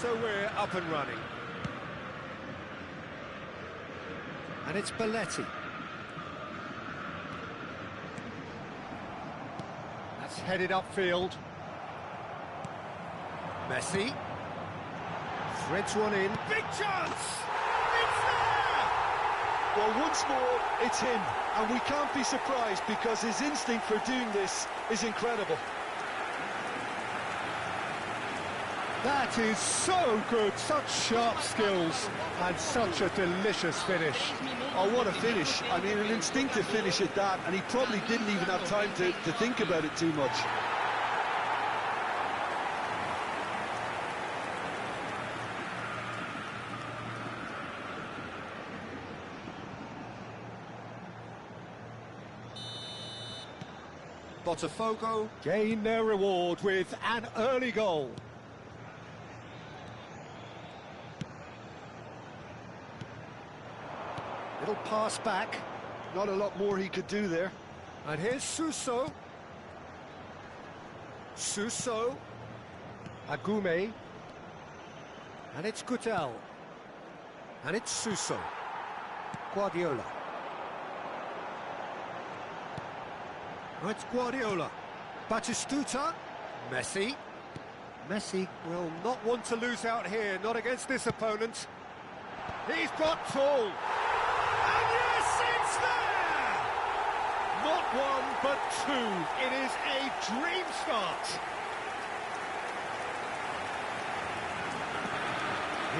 so we're up and running. And it's Belletti. That's headed upfield. Messi. Threads one in. Big chance! It's there! Well, once more, it's him. And we can't be surprised because his instinct for doing this is incredible. That is so good, such sharp skills, and such a delicious finish. Oh, what a finish. I mean, an instinctive finish at that, and he probably didn't even have time to think about it too much. Botafogo gain their reward with an early goal. Little pass back. Not a lot more he could do there. And here's Suso. Suso. Agume. And it's Gutel. And it's Suso. Guardiola. Oh, it's Guardiola. Batistuta. Messi. Messi will not want to lose out here, not against this opponent. He's got tall. And yes, it's there! Not one, but two. It is a dream start.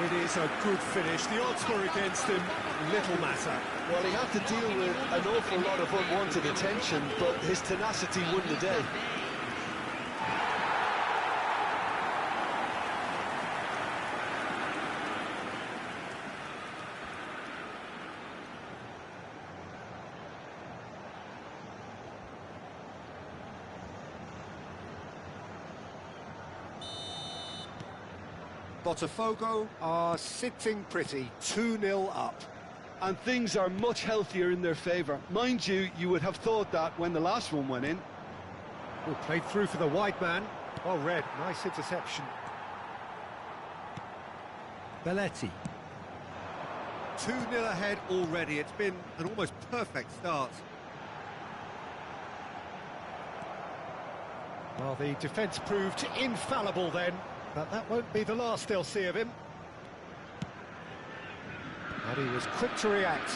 It is a good finish. The odds were against him. Little matter. Well, he had to deal with an awful lot of unwanted attention, but his tenacity won the day. Botafogo are sitting pretty, 2-0 up. And things are much healthier in their favour. Mind you, you would have thought that when the last one went in. Oh, played through for the wide man. Oh, Red, nice interception. Belletti. 2-0 ahead already. It's been an almost perfect start. Well, the defence proved infallible then. But that won't be the last they'll see of him. And he was quick to react.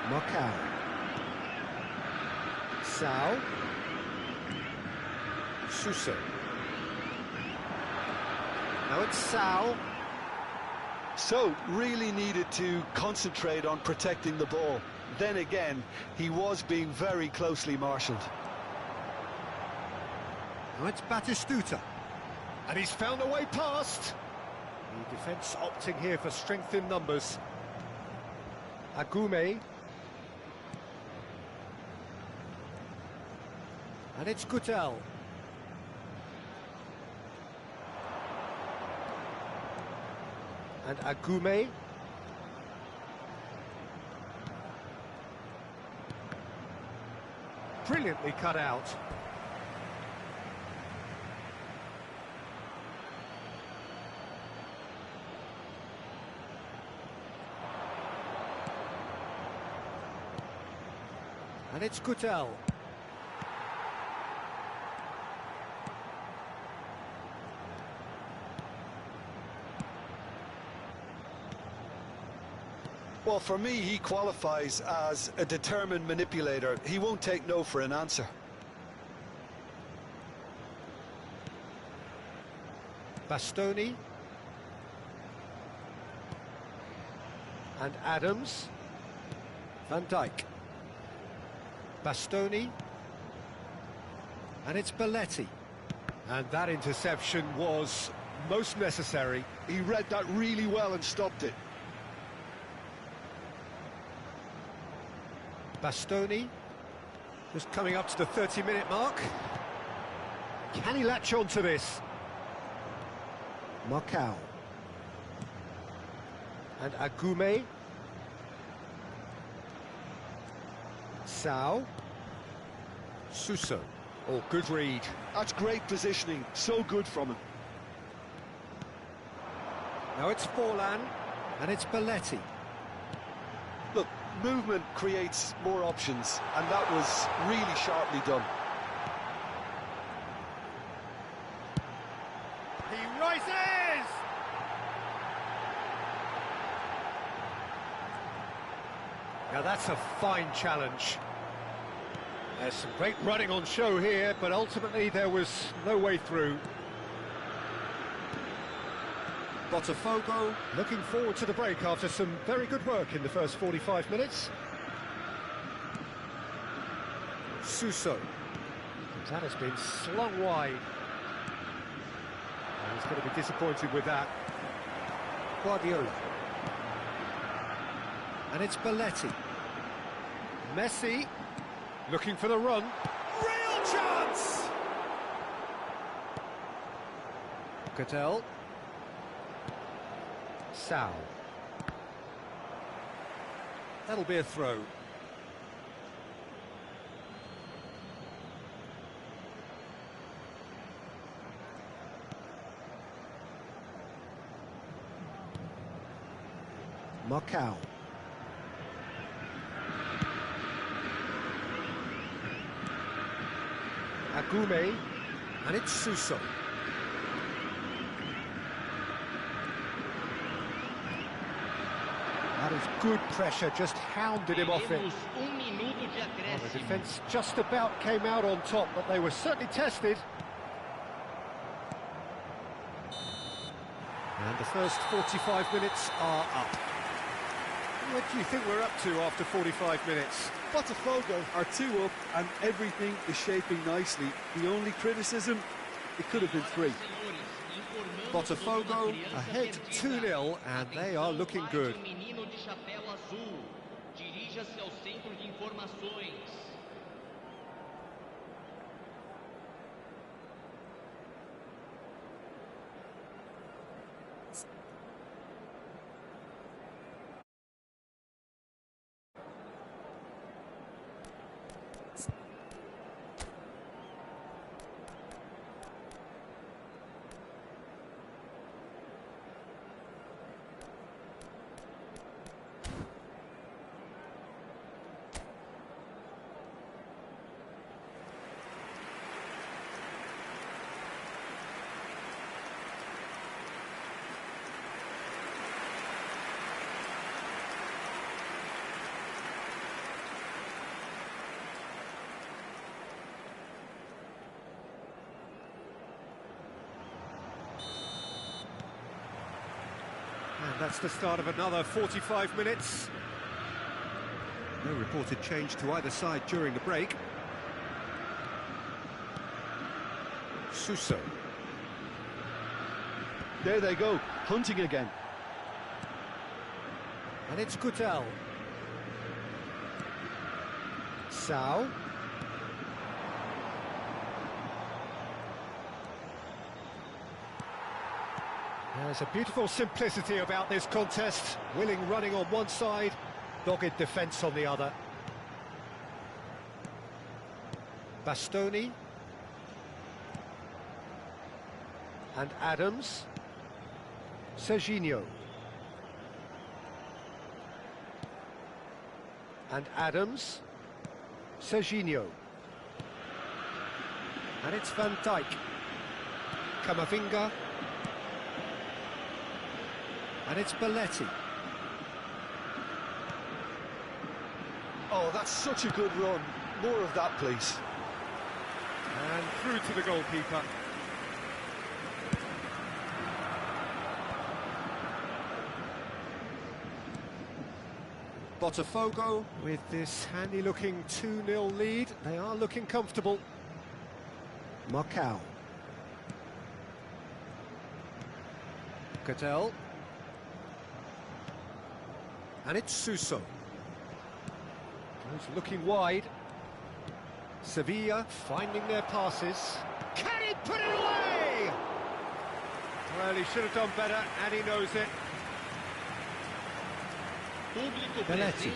Maka. Sao. Suso. Now it's Sao. So, really needed to concentrate on protecting the ball. Then again, he was being very closely marshalled. Now it's Batistuta. And he's found a way past. The defence opting here for strength in numbers. Agume. And it's Gutel. And Agume. Brilliantly cut out. And it's Gutel. Well, for me, he qualifies as a determined manipulator. He won't take no for an answer. Bastoni. And Adams. Van Dijk. Bastoni. And it's Belletti. And that interception was most necessary. He read that really well and stopped it. Bastoni. Just coming up to the 30-minute mark. Can he latch on to this? Macau. And Agume. Sao. Suso. Oh, good read. That's great positioning. So good from him. Now it's Forlan, and it's Belletti. Look, movement creates more options, and that was really sharply done. He rises! Now that's a fine challenge. There's some great running on show here, but ultimately there was no way through. Botafogo looking forward to the break after some very good work in the first 45 minutes. Suso. That has been slung wide. And he's going to be disappointed with that. Guardiola. And it's Belletti. Messi looking for the run. Real chance! Cattell. Sal. That'll be a throw. Macau. Agume, and it's Suso. That is good pressure, just hounded him off it. Well, the defence just about came out on top, but they were certainly tested. And the first 45 minutes are up. What do you think we're up to after 45 minutes? Botafogo are 2 up and everything is shaping nicely. The only criticism, it could have been 3. Botafogo ahead 2-0 and they are looking good. And that's the start of another 45 minutes. No reported change to either side during the break. Suso. There they go, hunting again. And it's Cattell. Sao. There's a beautiful simplicity about this contest. Willing running on one side, dogged defence on the other. Bastoni. And Adams. Serginho. And Adams. Serginho. And it's Van Dijk. Camavinga. And it's Belletti. Oh, that's such a good run. More of that, please. And through to the goalkeeper. Botafogo with this handy-looking 2-0 lead. They are looking comfortable. Macau. Cattell. And it's Suso. He's looking wide. Sevilla finding their passes. Can he put it away? Well, he should have done better, and he knows it. Belletti.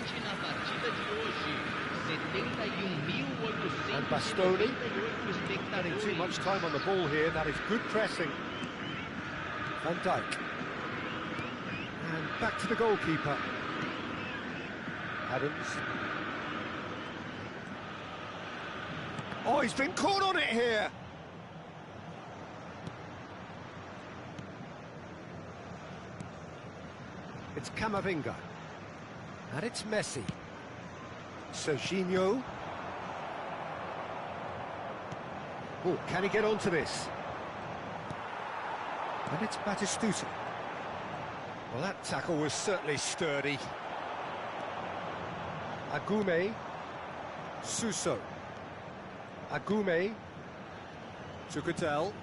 And Bastoni. Spending too much time on the ball here. That is good pressing. Van Dijk. And back to the goalkeeper. Adams. Oh, he's been caught on it here! It's Camavinga. And it's Messi. Serginho. Oh, can he get onto this? And it's Batistuta. Well, that tackle was certainly sturdy. Agume. Suso. Agume. To Goodell.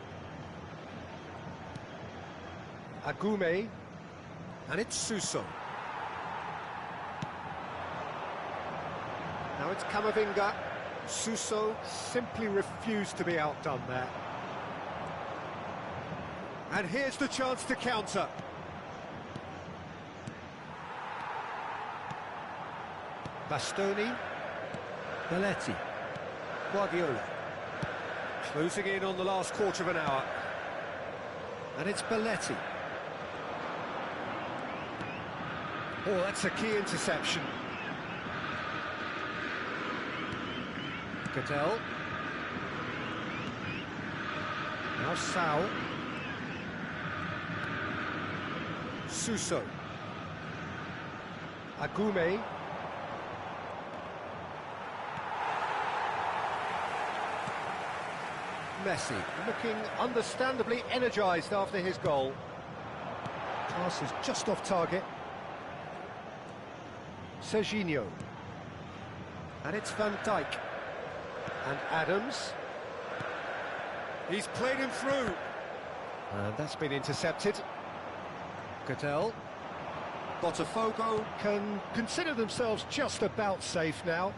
Agume. And it's Suso. Now it's Camavinga. Suso simply refused to be outdone there. And here's the chance to counter. Bastoni. Belletti. Guardiola. Closing in on the last quarter of an hour. And it's Belletti. Oh, that's a key interception. Goodell. Now Sao. Suso. Agume. Messi, looking understandably energised after his goal. Pass is just off target. Serginho. And it's Van Dijk. And Adams. He's played him through. And that's been intercepted. Goodell. Botafogo can consider themselves just about safe now.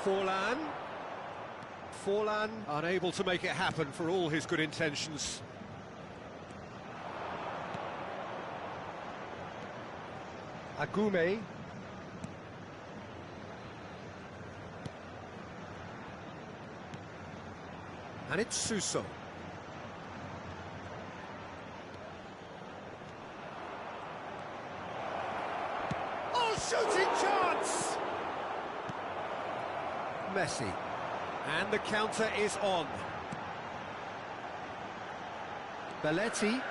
Forlan. Forlan unable to make it happen for all his good intentions. Agume. And it's Suso. Oh, shooting chance! Messi. And the counter is on. Belletti.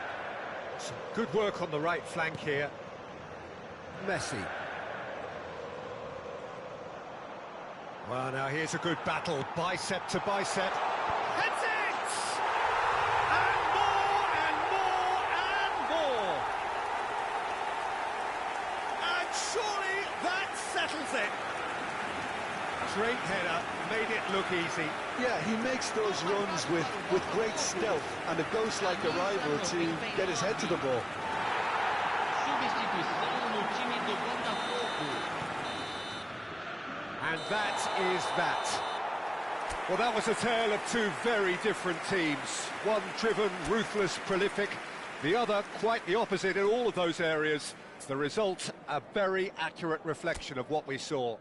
Some good work on the right flank here. Messi. Well, now here's a good battle, bicep to bicep. Heads it! And more, and more, and more! And surely that settles it! Great header, made it look easy. Yeah, he makes those runs with great stealth and a ghost-like arrival to get his head to the ball. And that is that. Well, that was a tale of two very different teams. One driven, ruthless, prolific. The other quite the opposite in all of those areas. The result, a very accurate reflection of what we saw.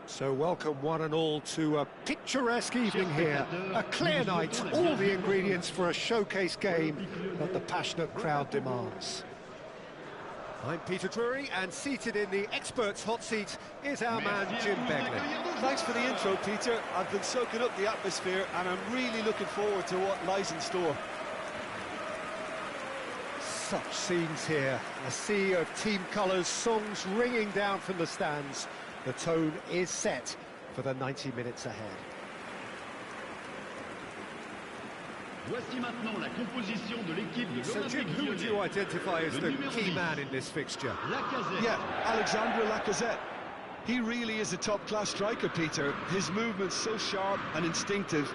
So welcome one and all to a picturesque evening here. A clear night, all the ingredients for a showcase game that the passionate crowd demands. I'm Peter Drury, and seated in the experts' hot seat is our man Jim Begley. Thanks for the intro, Peter. I've been soaking up the atmosphere and I'm really looking forward to what lies in store. Such scenes here, a sea of team colours, songs ringing down from the stands. The tone is set for the 90 minutes ahead. So Jim, who would you identify as the key man in this fixture? Yeah, Alexandre Lacazette. He really is a top-class striker, Peter. His movement's so sharp and instinctive,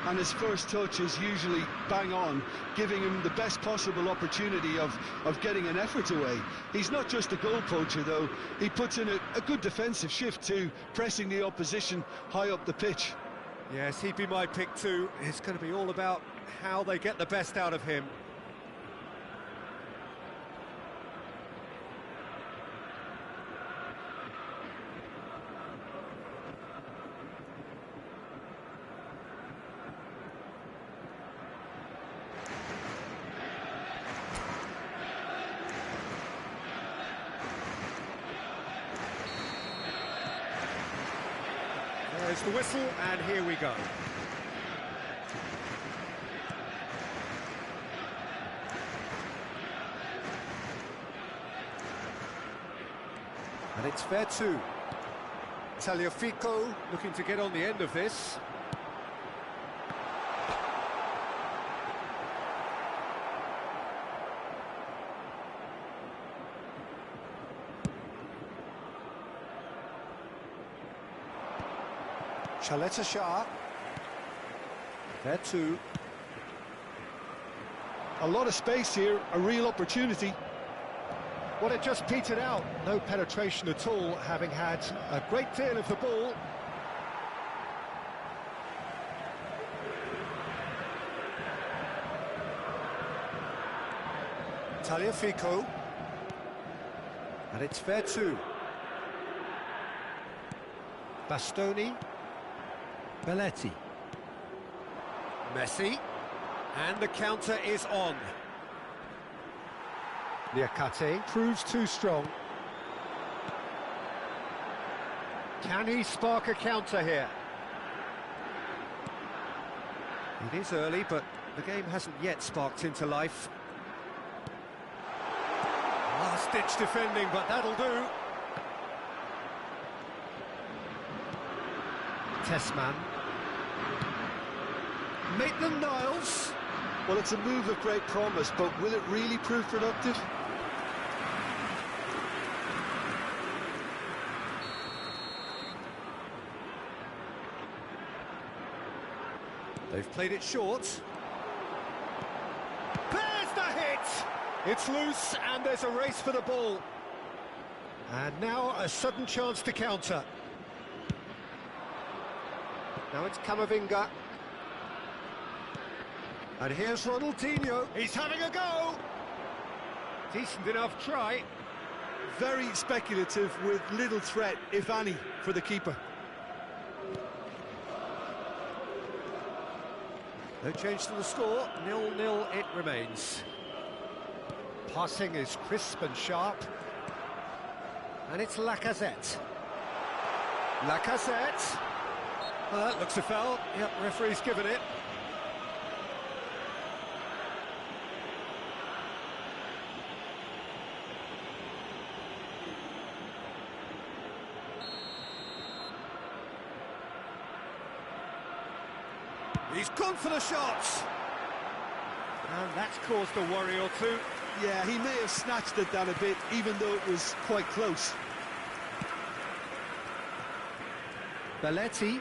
and his first touch is usually bang on, giving him the best possible opportunity of getting an effort away. He's not just a goal poacher, though. He puts in a good defensive shift too, pressing the opposition high up the pitch. Yes, he'd be my pick too. It's going to be all about how they get the best out of him. There's the whistle, and here we go. And it's fair too. Tagliafico looking to get on the end of this. Chaleta Shah. There too. A lot of space here, a real opportunity. Well, it just petered out. No penetration at all, having had a great deal of the ball. Tagliafico. And it's fair too. Bastoni. Belletti. Messi. And the counter is on. Niakate proves too strong. Can he spark a counter here? It is early, but the game hasn't yet sparked into life. Last-ditch defending, but that'll do. Tessman. Maitland-Niles. Well, it's a move of great promise, but will it really prove productive? They've played it short. There's the hit! It's loose, and there's a race for the ball. And now a sudden chance to counter. Now it's Camavinga. And here's Ronaldinho. He's having a go! Decent enough try. Very speculative with little threat, if any, for the keeper. No change to the score, 0-0 it remains. Passing is crisp and sharp. And it's Lacazette. Lacazette. Well, that looks a foul. Yep, referee's given it. He's gone for the shots. And that's caused a worry or two. Yeah, he may have snatched it down a bit, even though it was quite close. Belletti.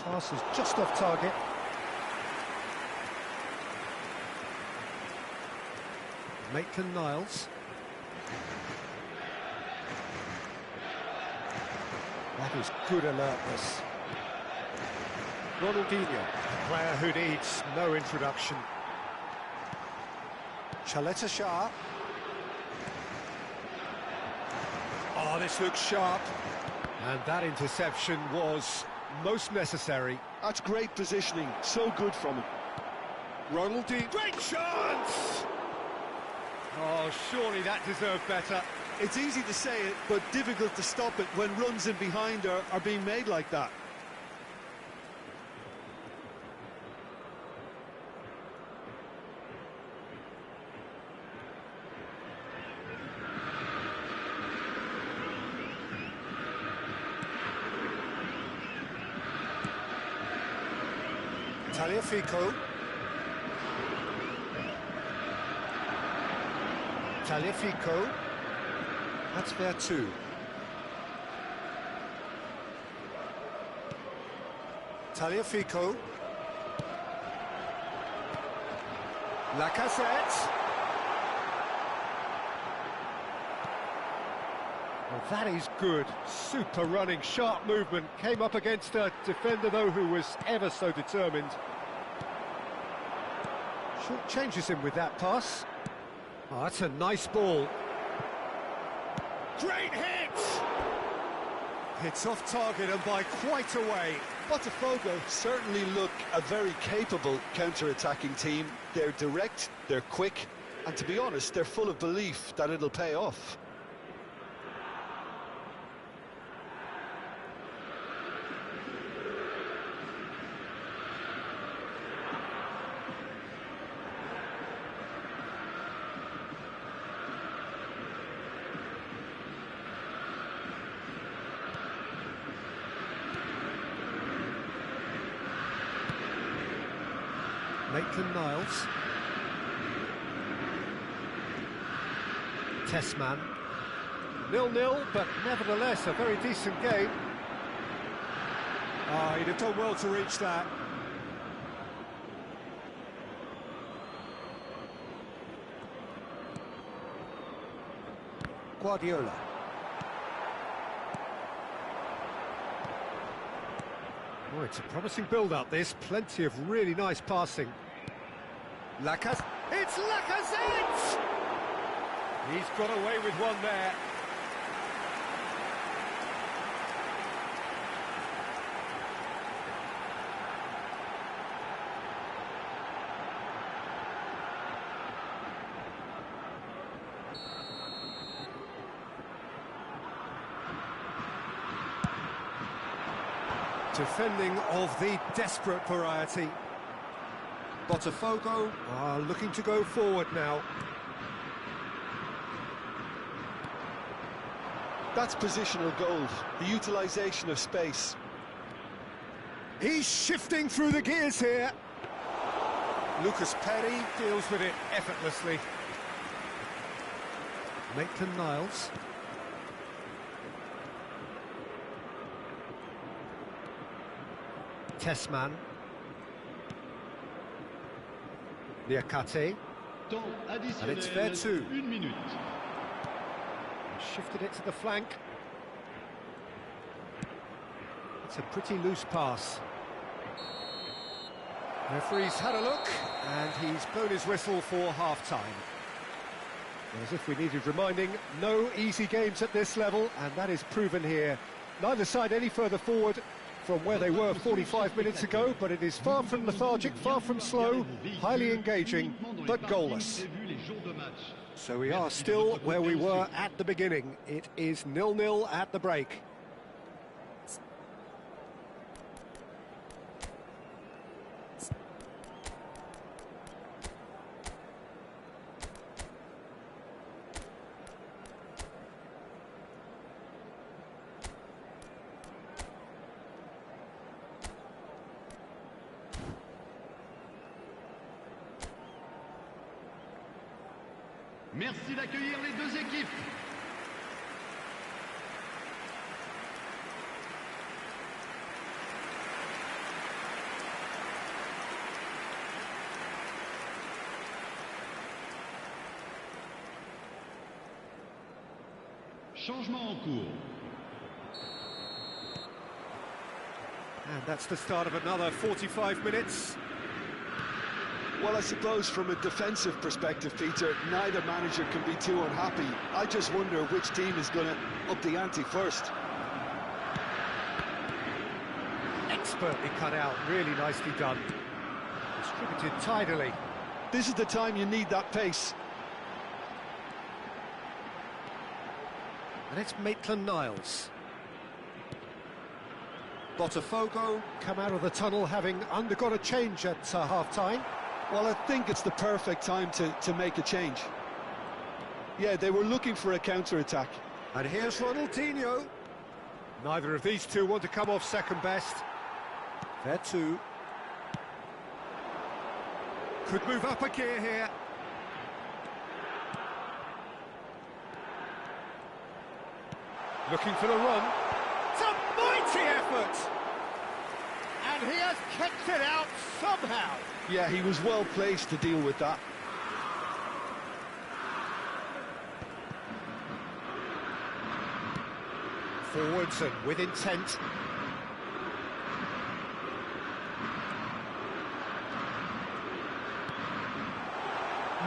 Pass is just off target. Maitland-Niles. That is good alertness. Ronaldinho, a player who needs no introduction. Chaleta Shah. Oh, this looks sharp. And that interception was most necessary. That's great positioning, so good from him. Ronaldinho, great chance! Oh, surely that deserved better. It's easy to say it, but difficult to stop it when runs in behind are being made like that. Taliafico. Taliafico. That's fair too. Taliafico. Lacazette. Well, that is good. Super running, sharp movement. Came up against a defender, though, who was ever so determined. Short changes him with that pass. Oh, that's a nice ball. Great hit! It's off target and by quite a way. Botafogo certainly look a very capable counter-attacking team. They're direct, they're quick, and to be honest, they're full of belief that it'll pay off. Maitland-Niles. Tessman. 0-0, but nevertheless a very decent game. Ah, he'd have done well to reach that. Guardiola. Oh, it's a promising build-up, this. Plenty of really nice passing. Lacazette. It's Lacazette! He's got away with one there. Defending of the desperate variety. Botafogo are looking to go forward now. That's positional gold, the utilisation of space. He's shifting through the gears here. Lucas Perry deals with it effortlessly. Maitland-Niles. Tessman. Niakate. And it's fair too. Shifted it to the flank. It's a pretty loose pass. Referee's had a look, and he's blown his whistle for half-time. As if we needed reminding, no easy games at this level, and that is proven here. Neither side any further forward from where they were 45 minutes ago, but it is far from lethargic, far from slow, highly engaging, but goalless. So we are still where we were at the beginning. It is 0-0 at the break. Merci d'accueillir les deux équipes. Changement en cours. And that's the start of another 45 minutes. Well, I suppose from a defensive perspective, Peter, neither manager can be too unhappy. I just wonder which team is going to up the ante first. Expertly cut out, really nicely done. Distributed tidily. This is the time you need that pace. And it's Maitland-Niles. Botafogo come out of the tunnel having undergone a change at half-time. Well, I think it's the perfect time to make a change. Yeah, they were looking for a counter-attack. And here's Ronaldinho. Neither of these two want to come off second best. There too. Could move up a gear here. Looking for the run. It's a mighty effort! And he has kept it out somehow. Yeah, he was well placed to deal with that. Forwards and with intent.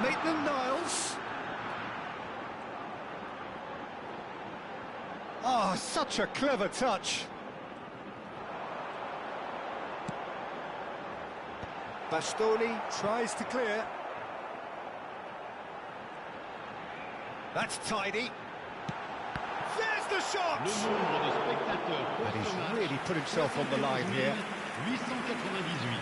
Maitland-Niles. Oh, such a clever touch. Bastoni tries to clear. That's tidy. There's the shot! Le nombre de spectateurs pour And ce he's match, really put himself on the line here. 898.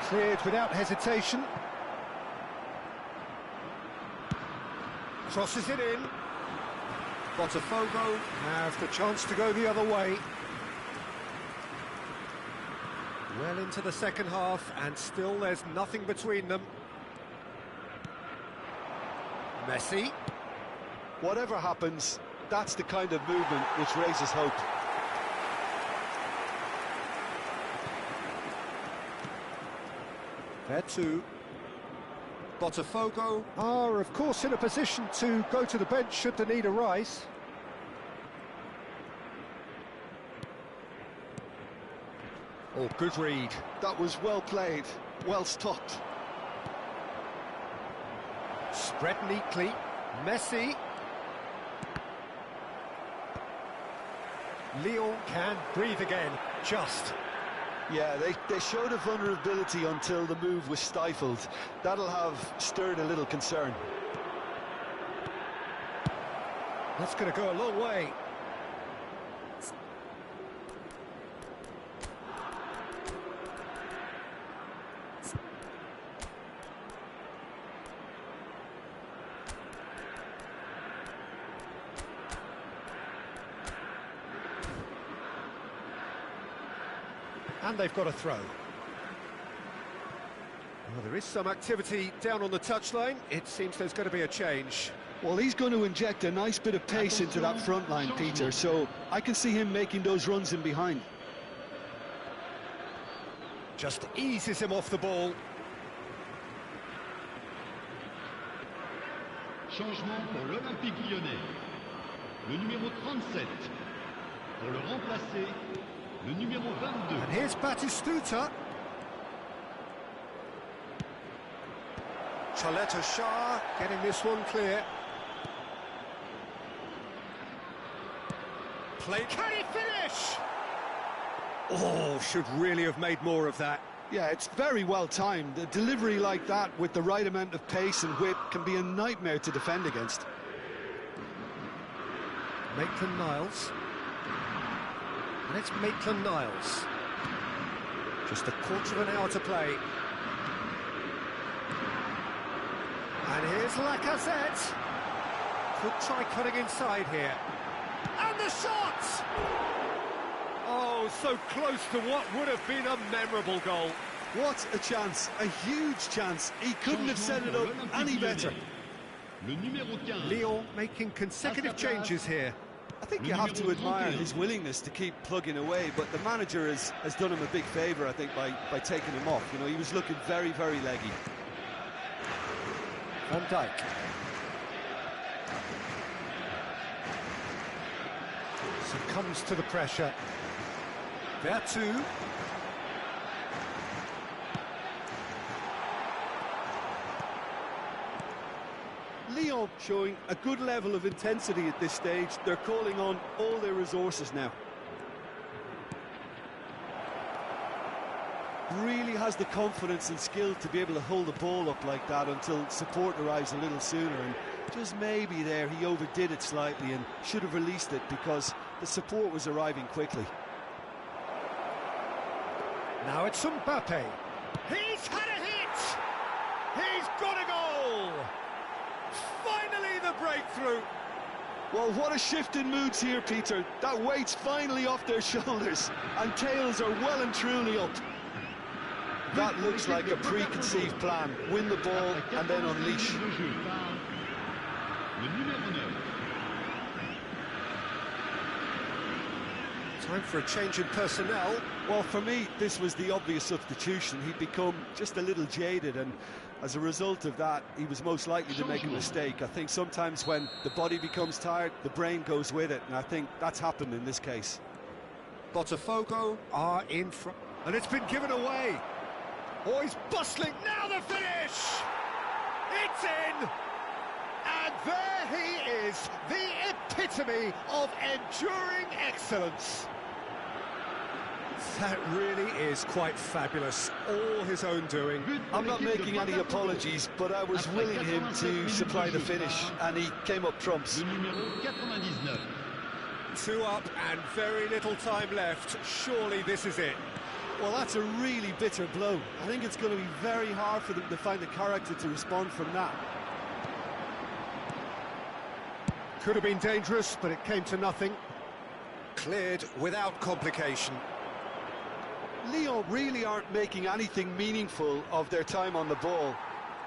Cleared without hesitation. Crosses it in. Botafogo have the chance to go the other way. Well into the second half, and still there's nothing between them. Messi. Whatever happens, that's the kind of movement which raises hope. There too. Botafogo are, of course, in a position to go to the bench should the need arise. Oh, good read. That was well played, well stopped. Spread neatly. Messi. Lyon can breathe again, just. Yeah, they showed a vulnerability until the move was stifled. That'll have stirred a little concern. That's going to go a long way. And they've got a throw. Well, there is some activity down on the touchline. It seems there's going to be a change. Well, he's going to inject a nice bit of pace into that front line, Peter, so I can see him making those runs in behind. Just eases him off the ball. Changement pour l'Olympique Lyonnais. Le numéro 37. Pour le remplacer, le numéro 22. And here's Batistuta. Chaleta Shah getting this one clear. Play. Can he finish? Oh, should really have made more of that. Yeah, it's very well timed. A delivery like that with the right amount of pace and whip can be a nightmare to defend against. Maitland-Niles. And it's Maitland-Niles. Just a quarter of an hour to play. And here's Lacazette. Could try cutting inside here. And the shot! Oh, so close to what would have been a memorable goal. What a chance, a huge chance. He couldn't have set it up any better. Le numéro 15. Lyon making consecutive changes here. I think you have to admire his willingness to keep plugging away, but the manager has done him a big favour, I think, by taking him off. You know, he was looking very, very leggy. Van Dijk. Succumbs to the pressure. There too. Lyon showing a good level of intensity at this stage. They're calling on all their resources now. Really has the confidence and skill to be able to hold the ball up like that until support arrives a little sooner, and just maybe there he overdid it slightly and should have released it because the support was arriving quickly. Now it's Mbappe. He's had a hit! He's got a goal! Finally the breakthrough! Well, what a shift in moods here, Peter. That weight's finally off their shoulders and tails are well and truly up. That looks like a preconceived plan. Win the ball and then unleash. Time for a change in personnel. Well, for me, this was the obvious substitution. He'd become just a little jaded, and as a result of that, he was most likely to make a mistake. I think sometimes when the body becomes tired, the brain goes with it, and I think that's happened in this case. Botafogo are in front, and it's been given away. Oh, he's bustling, now the finish! It's in! And there he is, the epitome of enduring excellence. That really is quite fabulous, all his own doing. I'm not making any apologies, but I was willing him to supply the finish, and he came up trumps. 2 up and very little time left. Surely this is it. Well, that's a really bitter blow. I think it's going to be very hard for them to find the character to respond from that. Could have been dangerous, but it came to nothing. Cleared without complication. Lyon really aren't making anything meaningful of their time on the ball.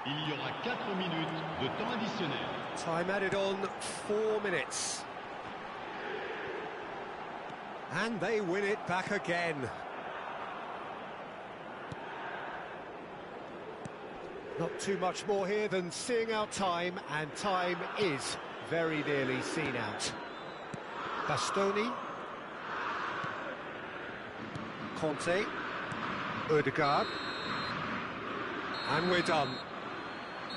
Il y aura 4 minutes de temps additionnel. Time added on, 4 minutes. And they win it back again. Not too much more here than seeing out time, and time is very nearly seen out. Bastoni. Conte. Odegaard. And we're done.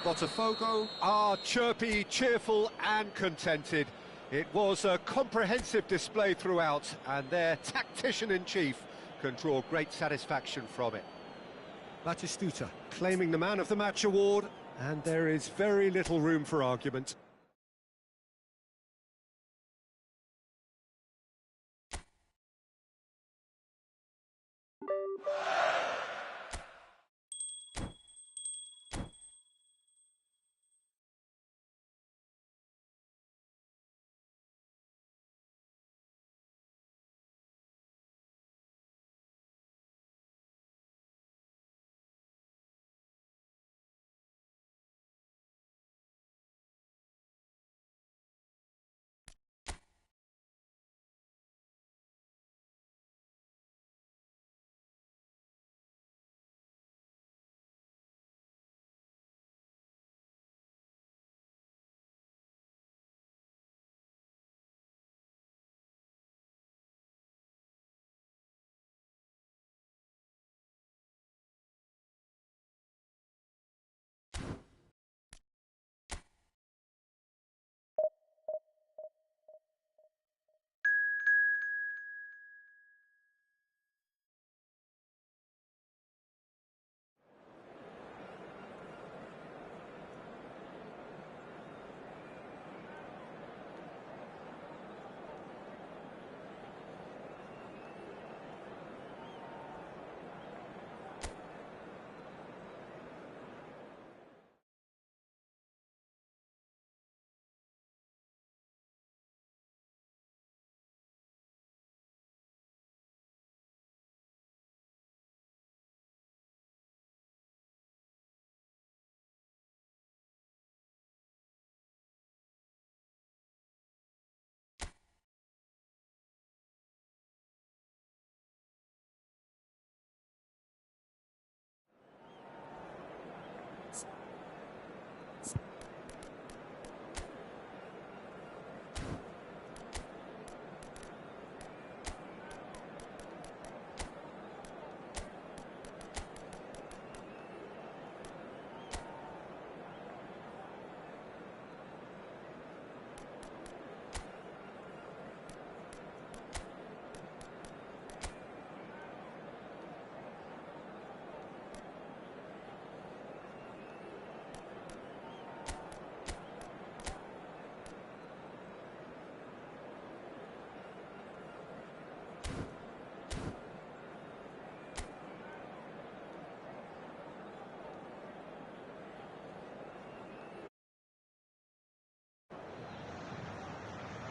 Botafogo are chirpy, cheerful and contented. It was a comprehensive display throughout, and their tactician-in-chief can draw great satisfaction from it. Batistuta claiming the Man of the Match award, and there is very little room for argument.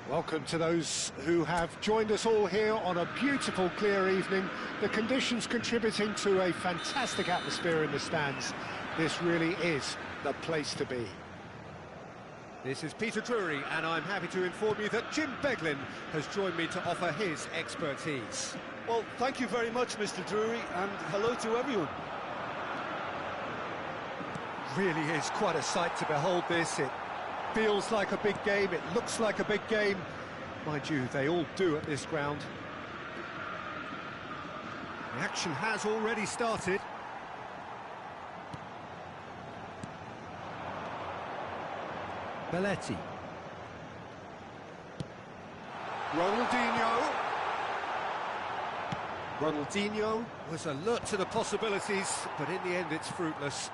Welcome to those who have joined us all here on a beautiful, clear evening. The conditions contributing to a fantastic atmosphere in the stands. This really is the place to be. This is Peter Drury, and I'm happy to inform you that Jim Beglin has joined me to offer his expertise. Well, thank you very much, Mr. Drury, and hello to everyone. Really is quite a sight to behold this. It feels like a big game, it looks like a big game. Mind you, they all do at this ground. The action has already started. Belletti. Ronaldinho was alert to the possibilities, but in the end it's fruitless.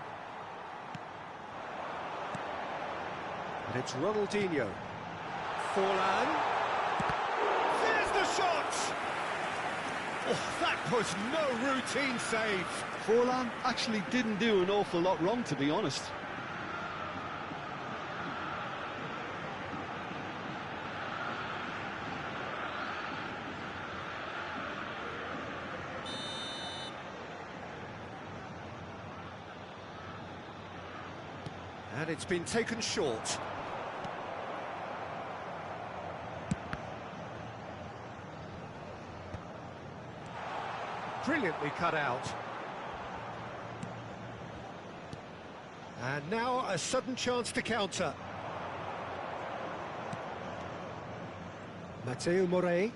And it's Ronaldinho. Forlan. There's the shot! Oh, that was no routine save. Forlan actually didn't do an awful lot wrong, to be honest. And it's been taken short. Brilliantly cut out. And now a sudden chance to counter. Matteo Morey.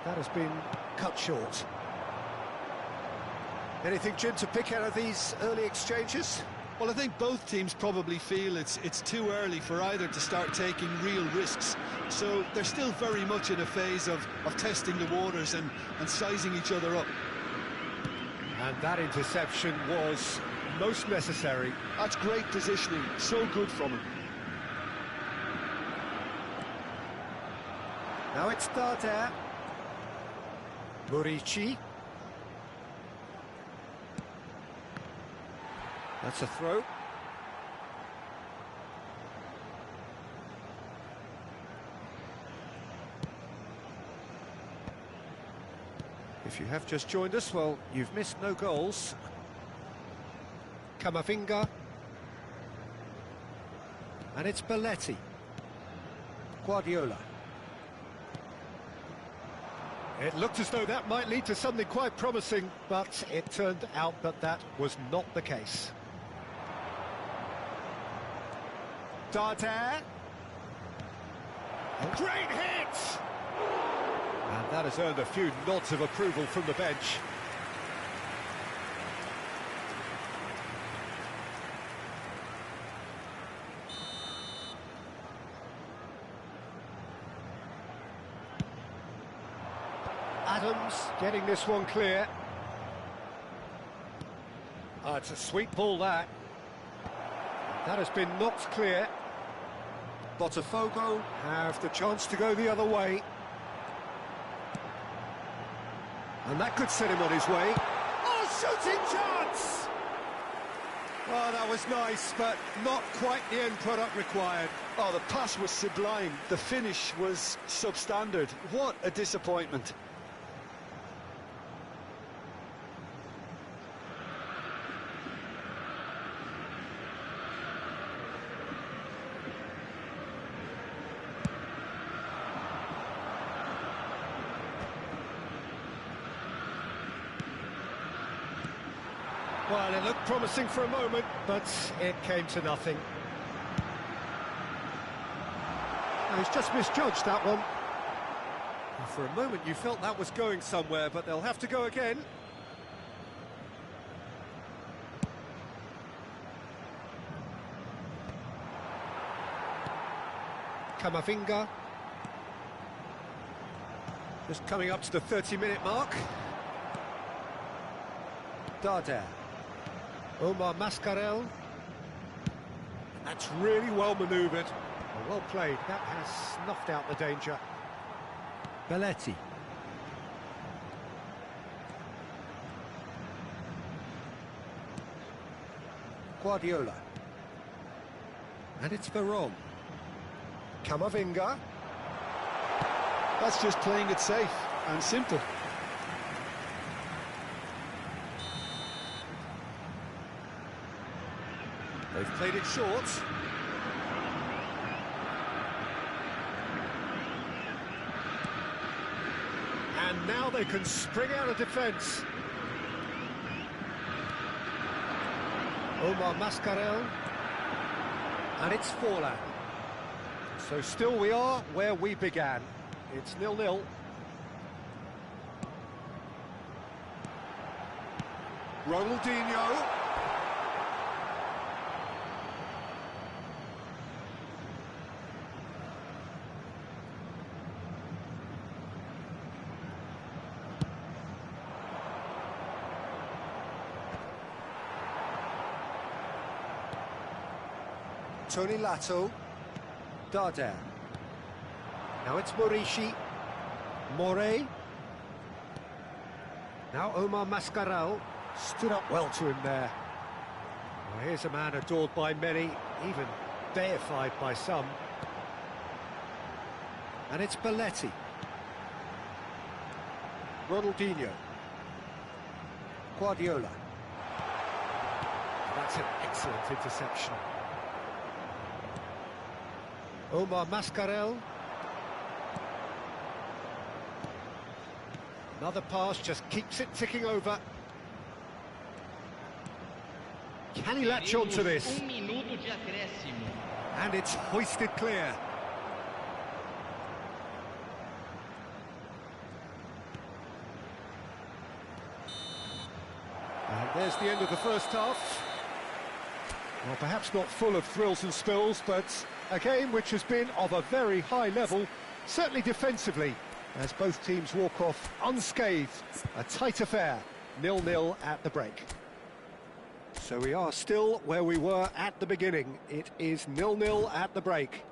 That has been cut short. Anything, Jim, to pick out of these early exchanges? Well, I think both teams probably feel it's too early for either to start taking real risks. So they're still very much in a phase of testing the waters and sizing each other up. And that interception was most necessary. That's great positioning, so good from him. Now it's Dardare. Murici. That's a throw. If you have just joined us, well, you've missed no goals. Camavinga. And it's Belletti. Guardiola. It looked as though that might lead to something quite promising, but it turned out that that was not the case. Dardare. Great hit! And that has earned a few nods of approval from the bench. Adams getting this one clear. Oh, it's a sweet ball, that. That has been knocked clear. Botafogo have the chance to go the other way. And that could set him on his way. Oh, shooting chance! Oh, that was nice, but not quite the end product required. Oh, the pass was sublime. The finish was substandard. What a disappointment. Well, it looked promising for a moment, but it came to nothing. Oh, he's just misjudged that one. Well, for a moment you felt that was going somewhere, but they'll have to go again. Camavinga. Just coming up to the 30-minute mark. Dardare. Omar Mascarell. That's really well manoeuvred. Well played. That has snuffed out the danger. Belletti. Guardiola. And it's Veron. Camavinga. That's just playing it safe and simple. They've played it short. And now they can spring out of defence. Omar Mascarell. And it's Forlan. So still we are where we began. It's 0-0. Ronaldinho. Tony Lato. Darder. Now it's Morishi. Morey. Now Omar Mascarell. Stood up well to him there. Well, here's a man adored by many, even deified by some. And it's Belletti. Ronaldinho. Guardiola. That's an excellent interception. Omar Mascarell. Another pass, just keeps it ticking over. Can he latch on to this? And it's hoisted clear. And there's the end of the first half. Well, perhaps not full of thrills and spills, but a game which has been of a very high level, certainly defensively, as both teams walk off unscathed. A tight affair, 0-0 at the break. So we are still where we were at the beginning. It is 0-0 at the break.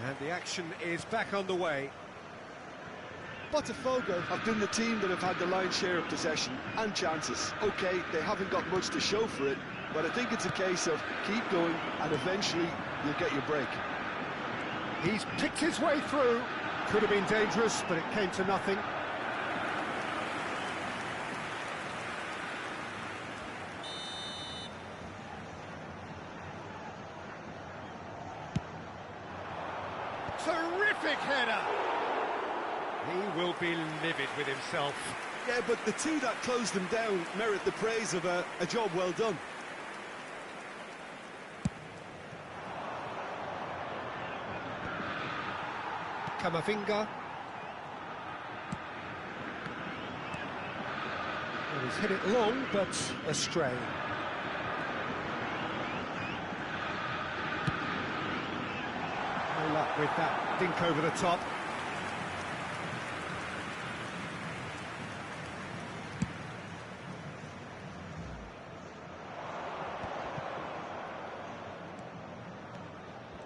And the action is back underway. Botafogo have been the team that have had the lion's share of possession and chances. OK, they haven't got much to show for it, but I think it's a case of keep going and eventually you'll get your break. He's picked his way through. Could have been dangerous, but it came to nothing. Terrific header! He will be livid with himself. Yeah, but the two that closed them down merit the praise of a job well done. Camavinga. Well, he's hit it long, but astray. No luck with that dink over the top.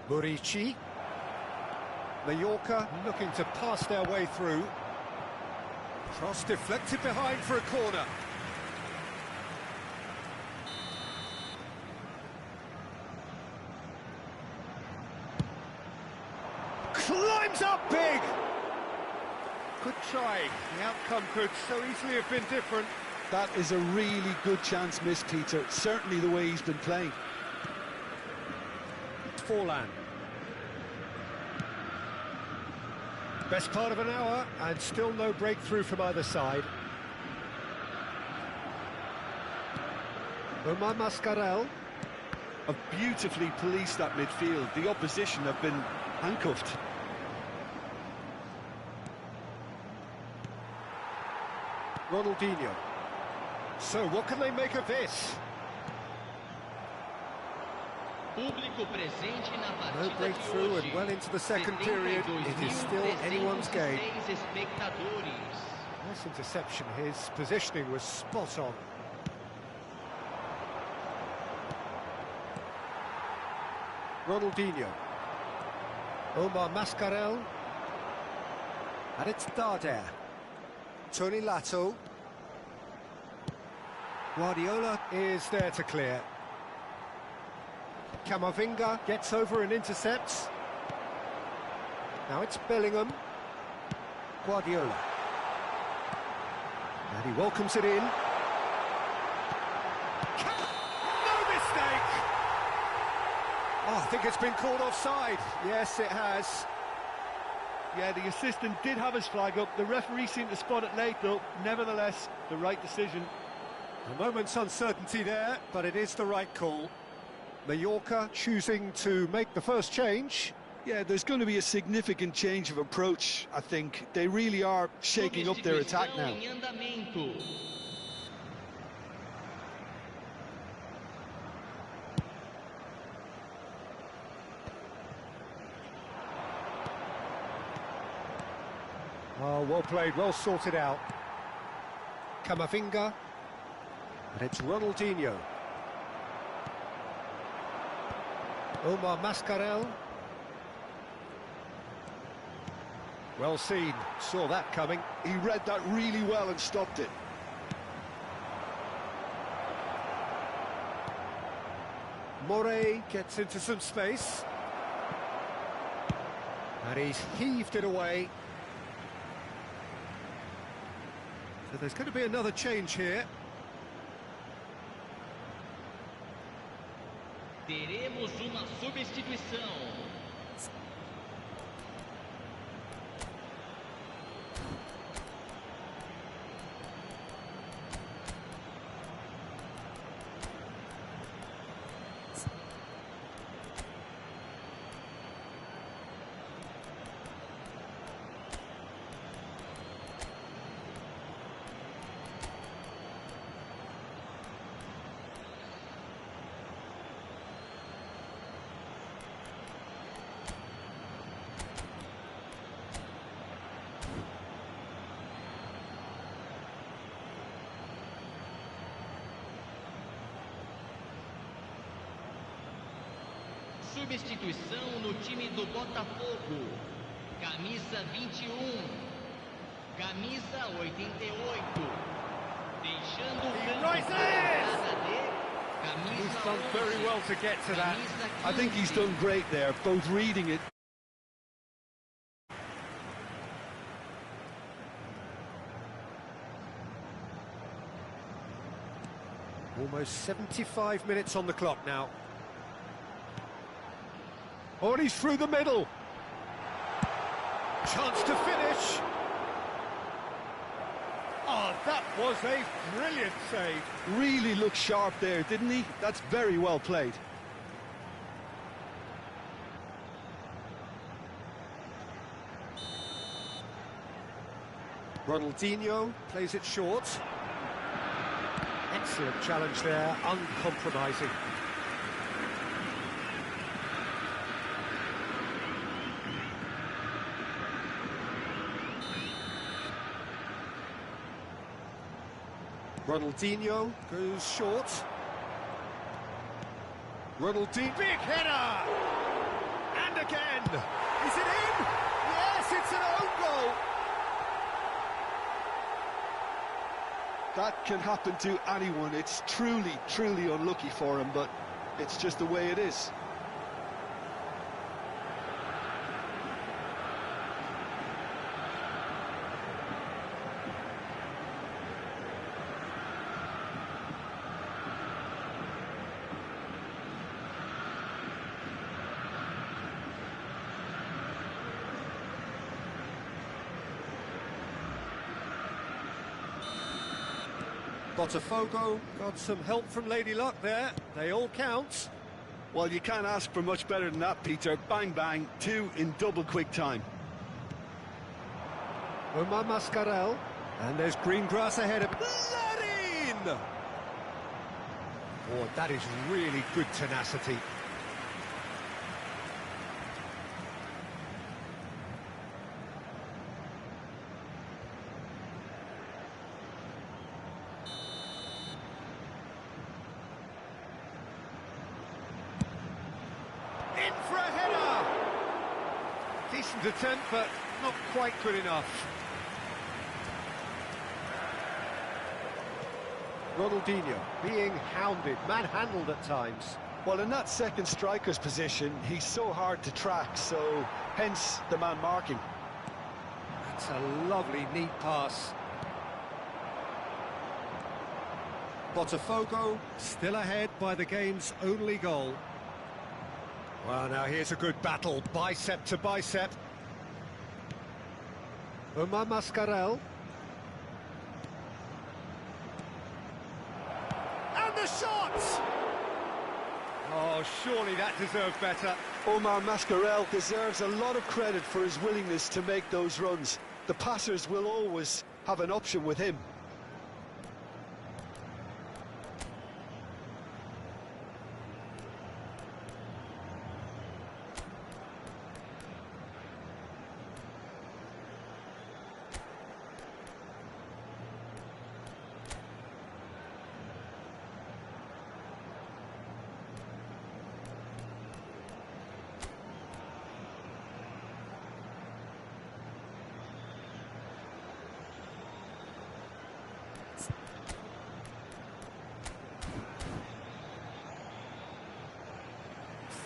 Morici. Mallorca looking to pass their way through. Cross deflected behind for a corner. Climbs up big! Good try. The outcome could so easily have been different. That is a really good chance missed, Peter. Certainly the way he's been playing. Forlan. Best part of an hour, and still no breakthrough from either side. Omar Mascarell. Have beautifully policed that midfield. The opposition have been handcuffed. Ronaldinho. So what can they make of this? público presente na No partida de breakthrough and hoje. well into the second period. It is still anyone's game. 72.306 espectadores. Nice interception. His positioning was spot on. Ronaldinho. Omar Mascarell. And it's Darder. Tony Lato. Guardiola is there to clear. Camavinga gets over and intercepts. Now it's Bellingham. Guardiola. And he welcomes it in. No mistake! Oh, I think it's been called offside. Yes, it has. Yeah, the assistant did have his flag up. The referee seemed to spot it late, though. Nevertheless, the right decision. A moment's uncertainty there, but it is the right call. Mallorca choosing to make the first change. Yeah, there's going to be a significant change of approach, I think. They really are shaking up their attack now. Substituição em andamento. Oh, well played, well sorted out. Camavinga. And it's Ronaldinho. Omar Mascarell. Well seen, saw that coming. He read that really well and stopped it. Morey gets into some space. And he's heaved it away. So there's going to be another change here. Teremos uma substituição. Substituição no time do Botafogo. Camisa 21. Camisa 88. Deixando o campo Right para there! a entrada de He's camisa done very 11. well to get to that. Camisa I think he's 15. done great there, both reading it. Almost 75 minutes on the clock now. Oh, and he's through the middle. Chance to finish. Oh, that was a brilliant save. Really looked sharp there, didn't he? That's very well played. Ronaldinho plays it short. Excellent challenge there, uncompromising. Ronaldinho goes short. Ronaldinho, big header! And again! Is it in? Yes, it's an own goal! That can happen to anyone. It's truly, truly unlucky for him, but it's just the way it is. Botafogo got some help from Lady Luck there. They all count. Well, you can't ask for much better than that, Peter. Bang, bang, two in double quick time. Omar Mascarell. And there's green grass ahead of Larin! Oh, that is really good tenacity. Decent attempt, but not quite good enough. Ronaldinho being hounded, manhandled at times. Well, in that second striker's position, he's so hard to track, so hence the man marking. That's a lovely, neat pass. Botafogo still ahead by the game's only goal. Well, now here's a good battle, bicep to bicep. Omar Mascarell. And the shot! Oh, surely that deserved better. Omar Mascarell deserves a lot of credit for his willingness to make those runs. The passers will always have an option with him.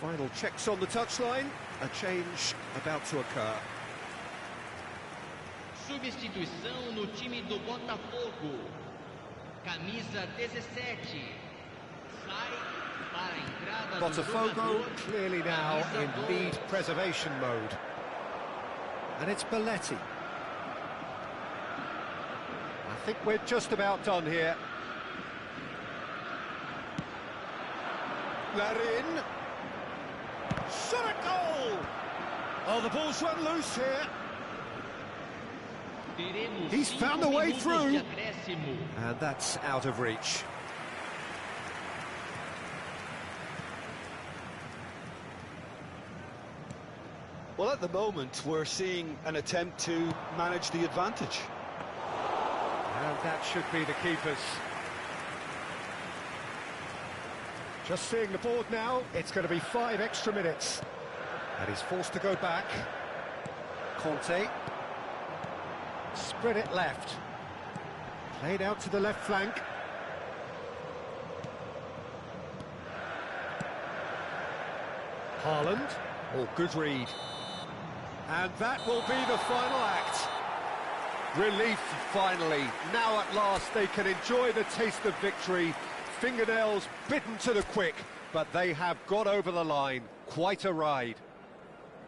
Final checks on the touchline, a change about to occur. Substituição no time do Botafogo. Camisa 17. Sai para a entrada do Botafogo jogador, clearly now camisa in 12. lead preservation mode. And it's Belletti. I think we're just about done here. Larin. Shot a goal! Oh, the ball's run loose here. Teremos He's 5 found a way minutos through. de acréscimo. And that's out of reach. Well, at the moment, we're seeing an attempt to manage the advantage. And that should be the keepers. Just seeing the board now, it's going to be 5 extra minutes. And he's forced to go back. Conte. Spread it left. Played out to the left flank. Haaland. Oh, good read. And that will be the final act. Relief, finally. Now at last they can enjoy the taste of victory. Fingernails bitten to the quick, but they have got over the line. Quite a ride.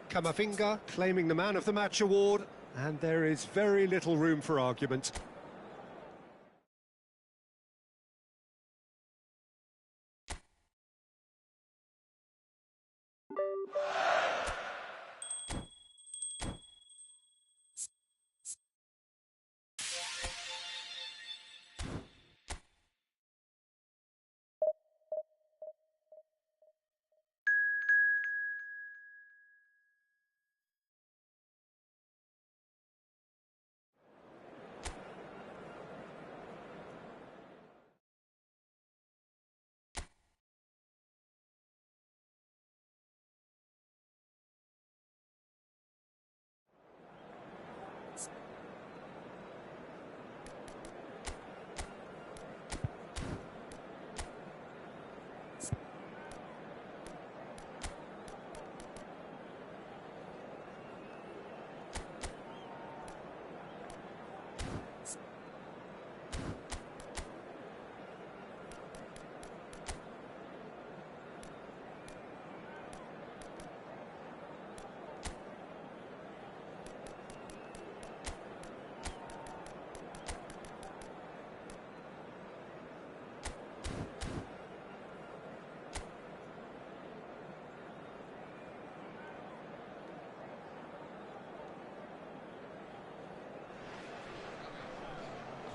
Camavinga claiming the Man of the Match award, and there is very little room for argument.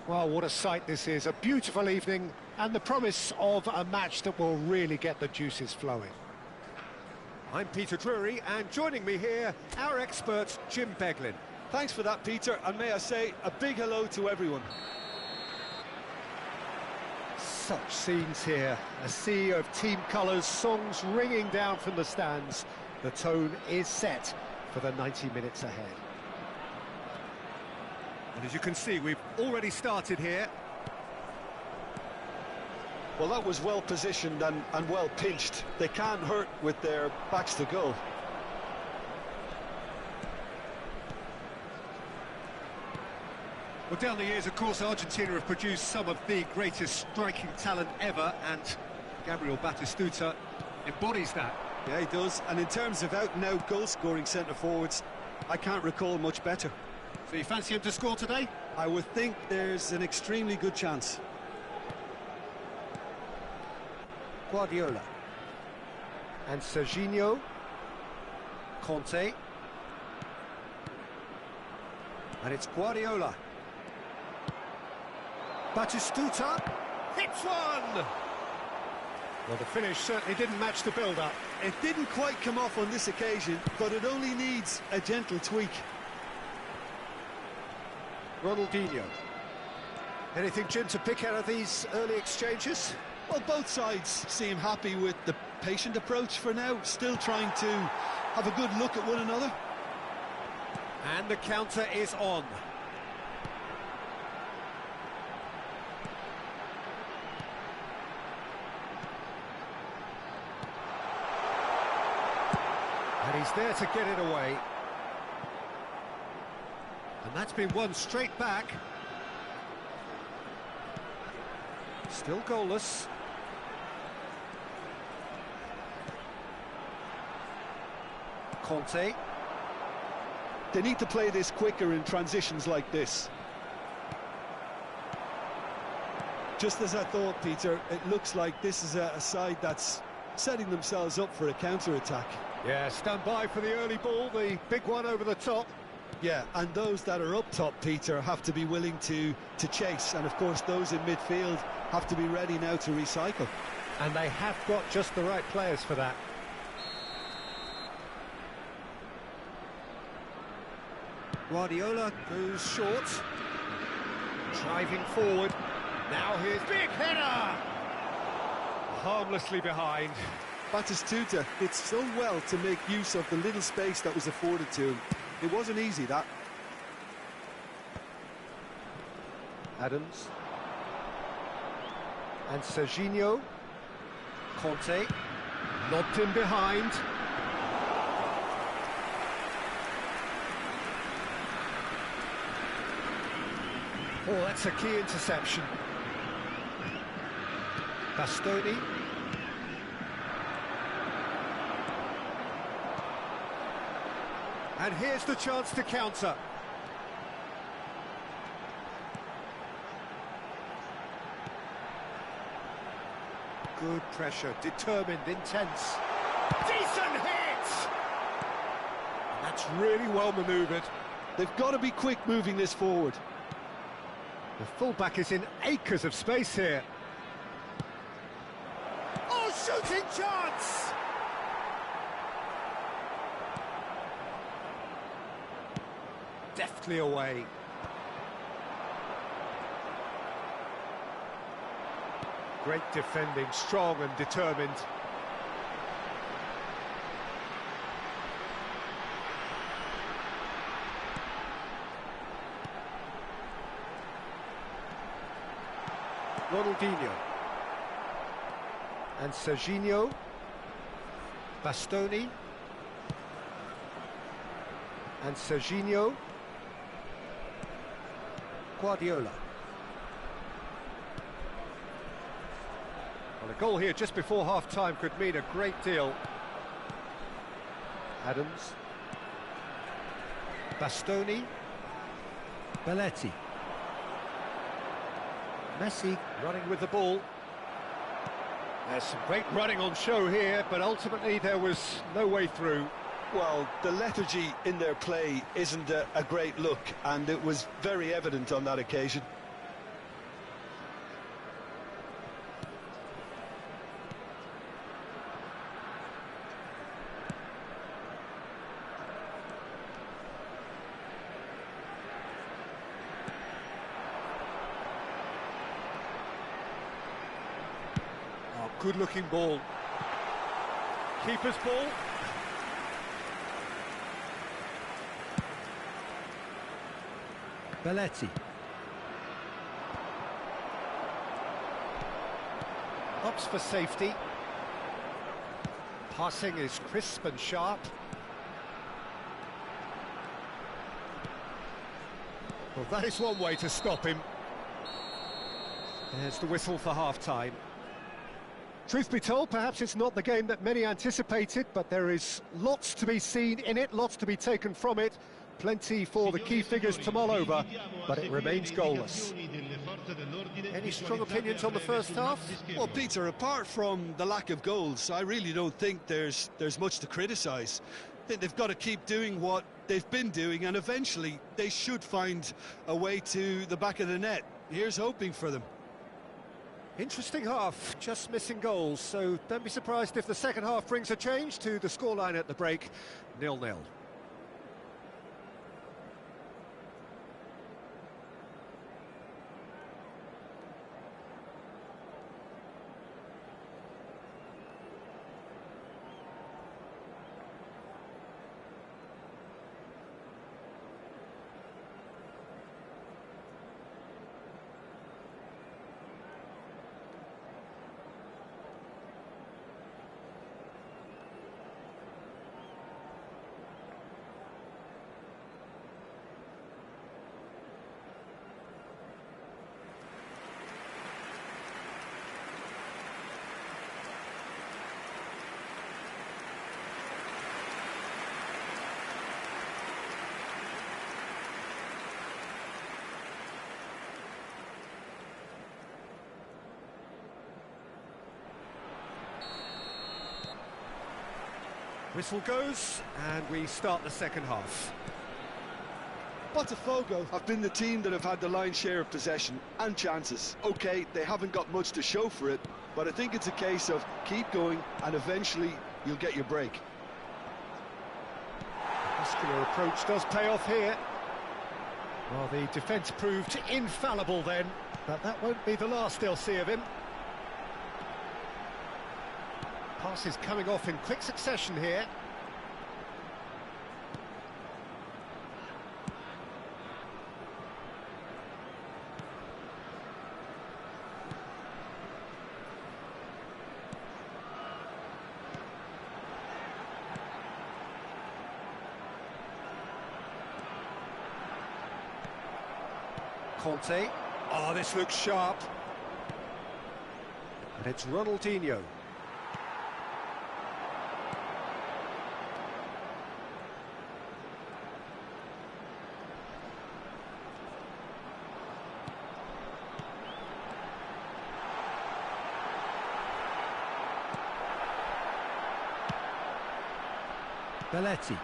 Well, what a sight this is. A beautiful evening and the promise of a match that will really get the juices flowing. I'm Peter Drury, and joining me here, our expert, Jim Beglin. Thanks for that, Peter, and may I say a big hello to everyone. Such scenes here. A sea of team colours, songs ringing down from the stands. The tone is set for the 90 minutes ahead. And as you can see, we've already started here. Well, that was well positioned and well pinched. They can't hurt with their backs to goal. Well, down the years, of course, Argentina have produced some of the greatest striking talent ever, and Gabriel Batistuta embodies that. Yeah, he does. And in terms of out-and-out goal-scoring centre-forwards, I can't recall much better. So you fancy him to score today? I would think there's an extremely good chance. Guardiola. And Serginho. Conte. And it's Guardiola. Batistuta. Hits one! Well, the finish certainly didn't match the build-up. It didn't quite come off on this occasion, but it only needs a gentle tweak. Ronaldinho. Anything, Jim, to pick out of these early exchanges? Well, both sides seem happy with the patient approach for now, still trying to have a good look at one another. And the counter is on. And he's there to get it away. And that's been won straight back. Still goalless. Conte. They need to play this quicker in transitions like this. Just as I thought, Peter, it looks like this is a side that's setting themselves up for a counter-attack. Yeah, stand by for the early ball, the big one over the top. Yeah, and those that are up top, Peter, have to be willing to chase. And, of course, those in midfield have to be ready now to recycle. And they have got just the right players for that. Guardiola goes short. Driving forward. Now here's big header! Harmlessly behind. Batistuta did so well to make use of the little space that was afforded to him. It wasn't easy, that. Adams. And Serginho. Conte. Lobbed in behind. Oh, that's a key interception. Bastoni. And here's the chance to counter. Good pressure, determined, intense. Decent hit! That's really well manoeuvred. They've got to be quick moving this forward. The fullback is in acres of space here. Oh, shooting chance! Deftly away. Great defending, strong and determined. Ronaldinho. And Serginho. Bastoni. And Serginho. Guardiola. Well, a goal here just before half-time could mean a great deal. Adams. Bastoni. Belletti. Messi running with the ball. There's some great running on show here, but ultimately there was no way through. Well, the lethargy in their play isn't a great look, and it was very evident on that occasion. Oh, good-looking ball. Keeper's ball. Belletti. Opts for safety. Passing is crisp and sharp. Well, that is one way to stop him. There's the whistle for half-time. Truth be told, perhaps it's not the game that many anticipated, but there is lots to be seen in it, lots to be taken from it. Plenty for the key figures to mull over, but it remains goalless. Any strong opinions on the first half? Well, Peter, apart from the lack of goals, I really don't think there's much to criticise. I think they've got to keep doing what they've been doing, and eventually they should find a way to the back of the net. Here's hoping for them. Interesting half, just missing goals, so don't be surprised if the second half brings a change to the scoreline at the break, 0-0. Whistle goes, and we start the second half. Botafogo have been the team that have had the lion's share of possession and chances. OK, they haven't got much to show for it, but I think it's a case of keep going and eventually you'll get your break. Muscular approach does pay off here. Well, the defence proved infallible then, but that won't be the last they'll see of him. Passes coming off in quick succession here. Conte. Oh, this looks sharp. And it's Ronaldinho. Belletti.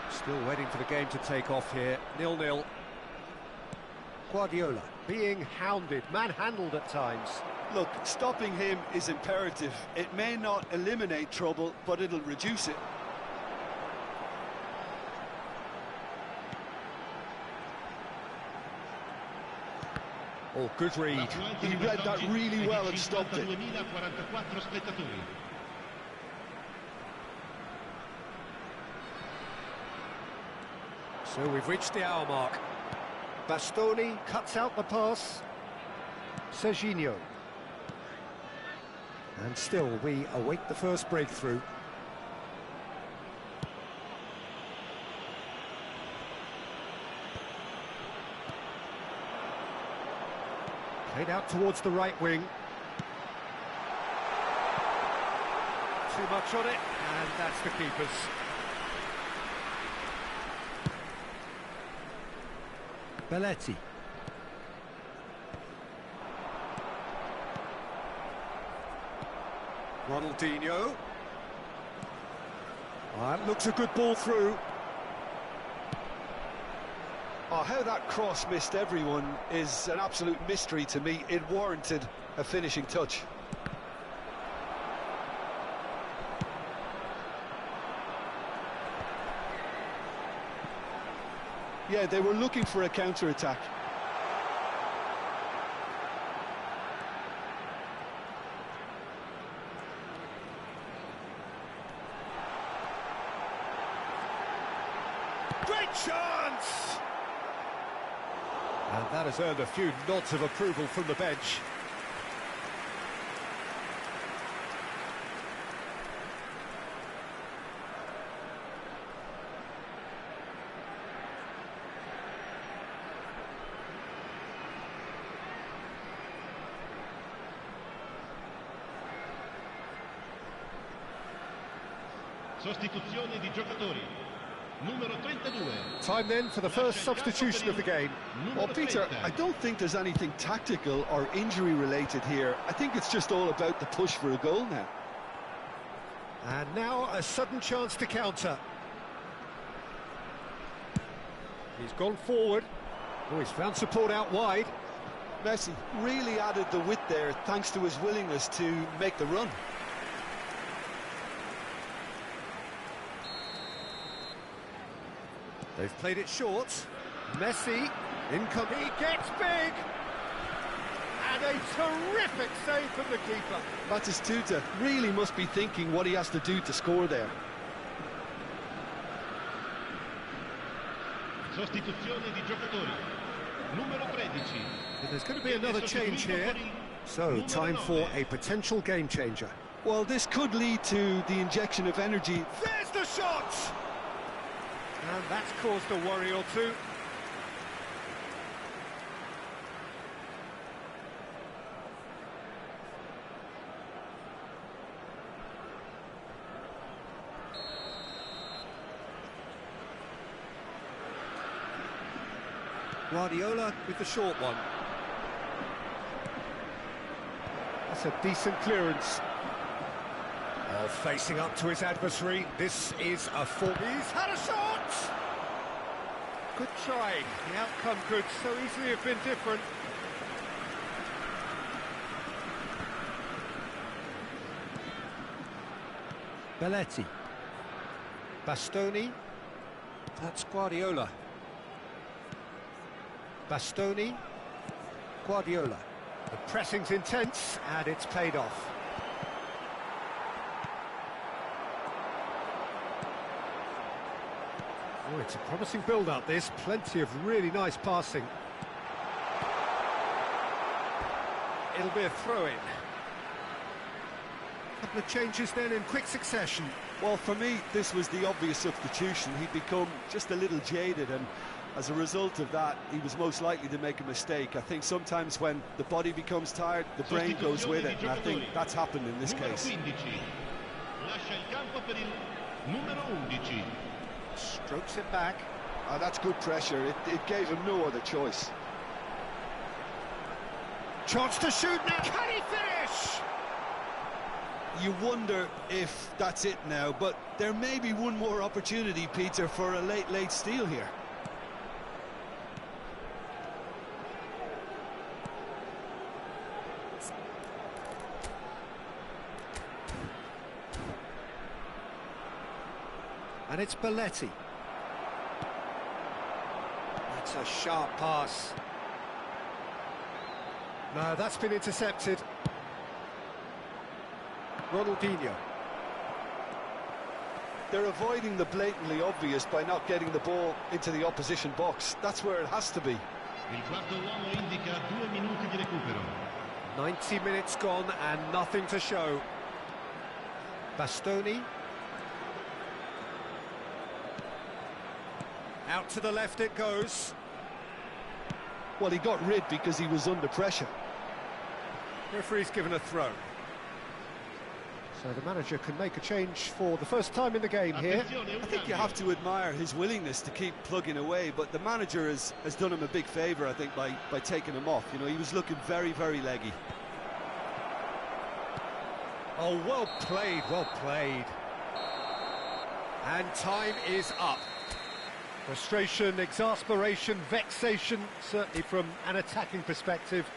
Still waiting for the game to take off here. 0-0. Guardiola being hounded, manhandled at times. Look, stopping him is imperative. It may not eliminate trouble, but it'll reduce it. Oh, good read. He read that really well and stopped it. So we've reached the hour mark. Bastoni cuts out the pass. Serginho. And still we await the first breakthrough. Played out towards the right wing. Too much on it, and that's the keeper's. Belletti. Ronaldinho. That looks a good ball through. Oh, how that cross missed everyone is an absolute mystery to me. It warranted a finishing touch. Yeah, they were looking for a counter-attack. Great chance! And that has earned a few nods of approval from the bench. Sostituzione di giocatori. Numero 32. Time then for the first substitution of the game. Well, Peter, I don't think there's anything tactical or injury related here. I think it's just all about the push for a goal now. And now a sudden chance to counter. He's gone forward. Oh, he's found support out wide. Messi really added the width there thanks to his willingness to make the run. They've played it short. Messi, income, he gets big! And a terrific save from the keeper. Batistuta really must be thinking what he has to do to score there. Sostituzione di giocatori. Numero 13. And there's going to be another change here. So, time for a potential game changer. Well, this could lead to the injection of energy. There's the shot! And that's caused a worry or two. Guardiola with the short one. That's a decent clearance. Oh, facing up to his adversary. This is a full. He's had a shot! Good try. The outcome could so easily have been different. Belletti. Bastoni. That's Guardiola. Bastoni. Guardiola. The pressing's intense and it's paid off. Oh, it's a promising build-up, this. Plenty of really nice passing. It'll be a throw-in. Couple of changes then in quick succession. Well, for me, this was the obvious substitution. He'd become just a little jaded, and as a result of that, he was most likely to make a mistake. I think sometimes when the body becomes tired, the brain goes with it, and I think that's happened in this case. Lascia il campo per il numero 11. Strokes it back. Oh, that's good pressure. It gave him no other choice. Chance to shoot now. Can he finish? You wonder if that's it now, but there may be one more opportunity, Peter, for a late steal here. And it's Belletti. That's a sharp pass. No, that's been intercepted. Ronaldinho. They're avoiding the blatantly obvious by not getting the ball into the opposition box. That's where it has to be. Il quarto uomo indica 2 minuti di recupero. 90 minutes gone and nothing to show. Bastoni. Out to the left it goes. Well, he got rid because he was under pressure. Referee's given a throw. So the manager can make a change for the first time in the game here. I think you have to admire his willingness to keep plugging away, but the manager has done him a big favour, I think, by taking him off. You know, he was looking very, very leggy. Oh, well played, well played. And time is up. Frustration, exasperation, vexation, certainly from an attacking perspective.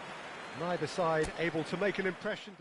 Neither side able to make an impression.